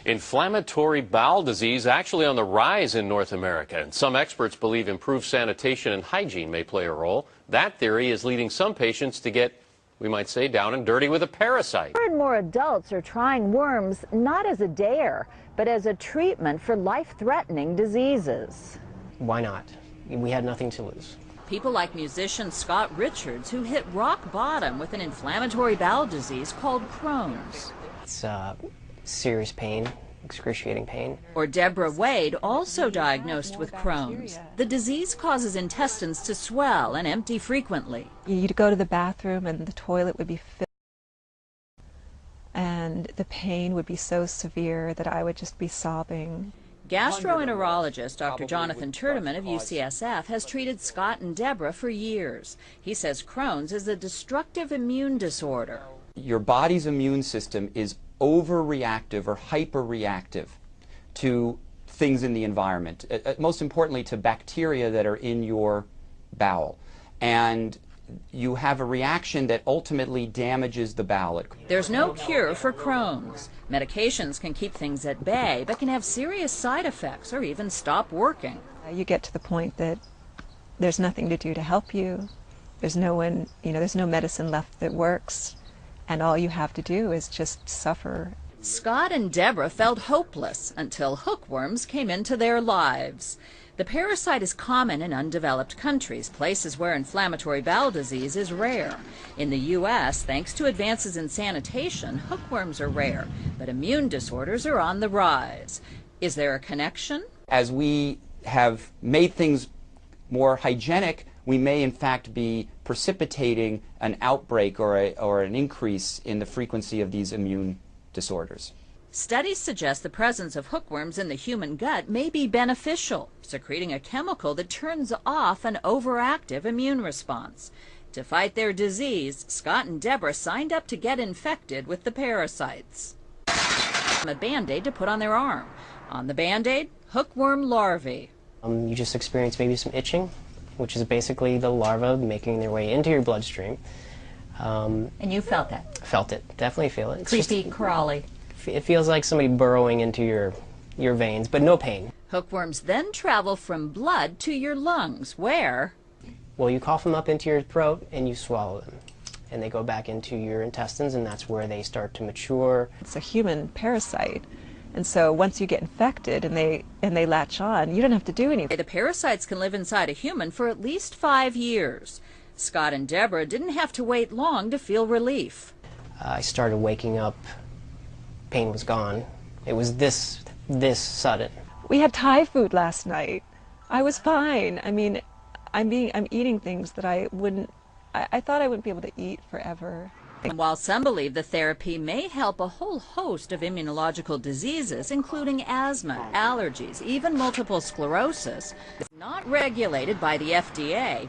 Inflammatory bowel disease actually on the rise in North America, and some experts believe improved sanitation and hygiene may play a role. That theory is leading some patients to get, we might say, down and dirty with a parasite. More and more adults are trying worms not as a dare, but as a treatment for life-threatening diseases. Why not? We had nothing to lose. People like musician Scott Richards, who hit rock bottom with an inflammatory bowel disease called Crohn's. It's serious pain, excruciating pain. Or Deborah Wade, also diagnosed with Crohn's. The disease causes intestines to swell and empty frequently. You'd go to the bathroom and the toilet would be filled, and the pain would be so severe that I would just be sobbing. Gastroenterologist Dr. Jonathan Turdeman of UCSF has treated Scott and Deborah for years. He says Crohn's is a destructive immune disorder. Your body's immune system is overreactive or hyperreactive to things in the environment, most importantly to bacteria that are in your bowel. And you have a reaction that ultimately damages the bowel. There's no cure for Crohn's. Medications can keep things at bay, but can have serious side effects or even stop working. You get to the point that there's nothing to do to help you. There's no one, there's no medicine left that works. And all you have to do is just suffer. Scott and Deborah felt hopeless until hookworms came into their lives. The parasite is common in undeveloped countries, places where inflammatory bowel disease is rare. In the U.S., thanks to advances in sanitation, hookworms are rare, but immune disorders are on the rise. Is there a connection? As we have made things more hygienic, we may in fact be precipitating an outbreak or an increase in the frequency of these immune disorders. Studies suggest the presence of hookworms in the human gut may be beneficial, secreting a chemical that turns off an overactive immune response. To fight their disease, Scott and Deborah signed up to get infected with the parasites. A Band-Aid to put on their arm. On the Band-Aid, hookworm larvae. You just experience maybe some itching, which is basically the larva making their way into your bloodstream. And you felt that? Felt it. Definitely feel it. It's creepy, crawly. It feels like somebody burrowing into your veins, but no pain. Hookworms then travel from blood to your lungs, where? Well, you cough them up into your throat and you swallow them. And they go back into your intestines, and that's where they start to mature. It's a human parasite. And so once you get infected and they latch on, you don't have to do anything. The parasites can live inside a human for at least 5 years. Scott and Deborah didn't have to wait long to feel relief. I started waking up. Pain was gone. It was this sudden. We had Thai food last night. I was fine. I mean, I'm eating things that I thought I wouldn't be able to eat forever. And while some believe the therapy may help a whole host of immunological diseases, including asthma, allergies, even multiple sclerosis, not regulated by the FDA,